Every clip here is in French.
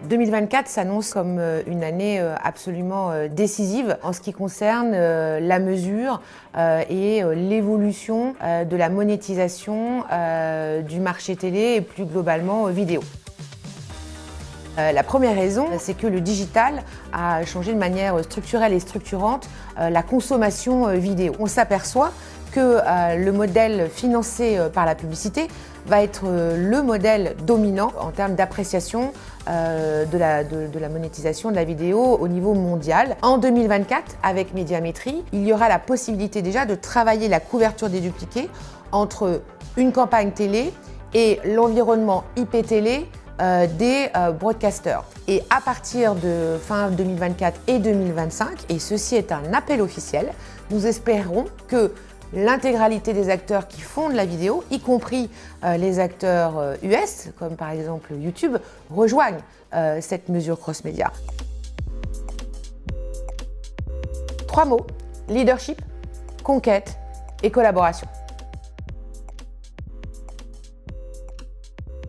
2024 s'annonce comme une année absolument décisive en ce qui concerne la mesure et l'évolution de la monétisation du marché télé et plus globalement vidéo. La première raison, c'est que le digital a changé de manière structurelle et structurante la consommation vidéo. On s'aperçoit que le modèle financé par la publicité va être le modèle dominant en termes d'appréciation de la monétisation de la vidéo au niveau mondial. En 2024, avec Médiamétrie, il y aura la possibilité déjà de travailler la couverture dédupliquée entre une campagne télé et l'environnement IP télé des broadcasters. Et à partir de fin 2024 et 2025, et ceci est un appel officiel, nous espérons que l'intégralité des acteurs qui font de la vidéo, y compris les acteurs US, comme par exemple YouTube, rejoignent cette mesure cross-média. 3 mots: leadership, conquête et collaboration.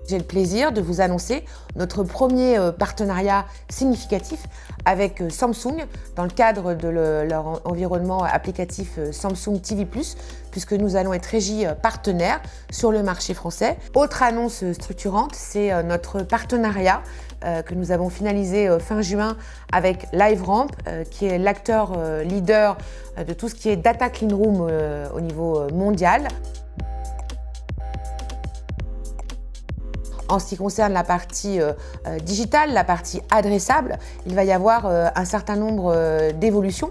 J'ai le plaisir de vous annoncer notre premier partenariat significatif avec Samsung dans le cadre de leur environnement applicatif Samsung TV+, puisque nous allons être régis partenaires sur le marché français. Autre annonce structurante, c'est notre partenariat que nous avons finalisé fin juin avec LiveRamp, qui est l'acteur leader de tout ce qui est Data Clean Room au niveau mondial. En ce qui concerne la partie digitale, la partie adressable, il va y avoir un certain nombre d'évolutions.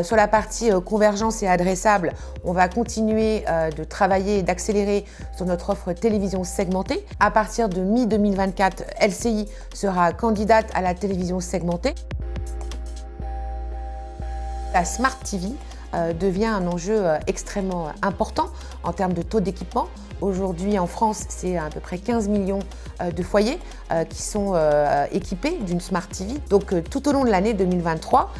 Sur la partie convergence et adressable, on va continuer de travailler et d'accélérer sur notre offre télévision segmentée. À partir de mi-2024, LCI sera candidate à la télévision segmentée. La Smart TV devient un enjeu extrêmement important en termes de taux d'équipement. Aujourd'hui, en France, c'est à peu près 15 millions de foyers qui sont équipés d'une Smart TV. Donc, tout au long de l'année 2023,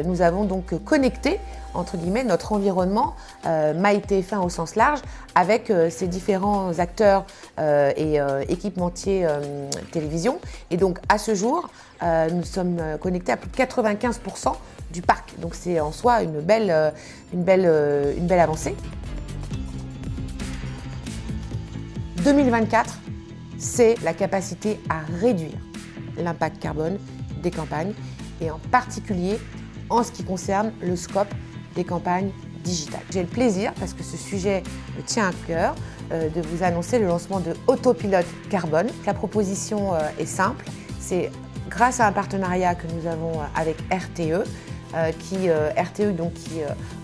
nous avons donc connecté, entre guillemets, notre environnement MyTF1 au sens large avec ces différents acteurs et équipementiers télévision. Et donc, à ce jour, nous sommes connectés à plus de 95% du parc. Donc, c'est en soi une belle avancée. 2024, c'est la capacité à réduire l'impact carbone des campagnes et en particulier en ce qui concerne le scope des campagnes digitales. J'ai le plaisir, parce que ce sujet me tient à cœur, de vous annoncer le lancement de Autopilote Carbone. La proposition est simple, c'est grâce à un partenariat que nous avons avec RTE, qui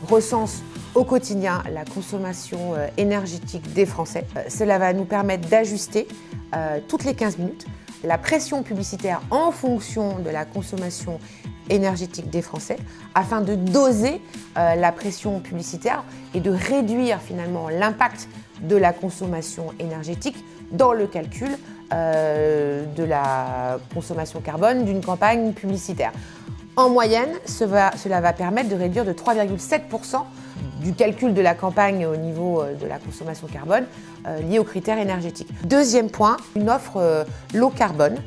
recense au quotidien la consommation énergétique des Français. Cela va nous permettre d'ajuster toutes les 15 minutes la pression publicitaire en fonction de la consommation énergétique des Français afin de doser la pression publicitaire et de réduire finalement l'impact de la consommation énergétique dans le calcul de la consommation carbone d'une campagne publicitaire. En moyenne, cela va permettre de réduire de 3,7% du calcul de la campagne au niveau de la consommation carbone liée aux critères énergétiques. Deuxième point, une offre low carbone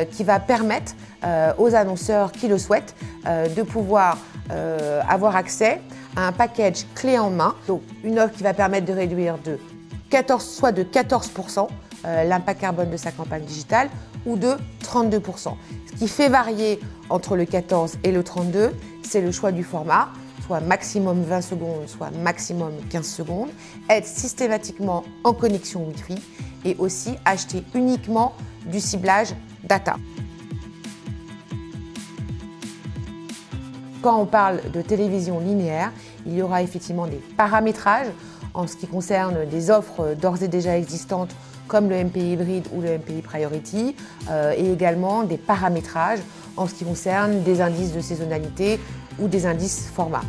qui va permettre aux annonceurs qui le souhaitent de pouvoir avoir accès à un package clé en main. Donc une offre qui va permettre de réduire soit de 14% l'impact carbone de sa campagne digitale ou de 32%. Ce qui fait varier entre le 14 et le 32, c'est le choix du format, soit maximum 20 secondes, soit maximum 15 secondes, être systématiquement en connexion Wi-Fi et aussi acheter uniquement du ciblage data. Quand on parle de télévision linéaire, il y aura effectivement des paramétrages en ce qui concerne des offres d'ores et déjà existantes comme le MPI hybride ou le MPI Priority, et également des paramétrages en ce qui concerne des indices de saisonnalité ou des indices format.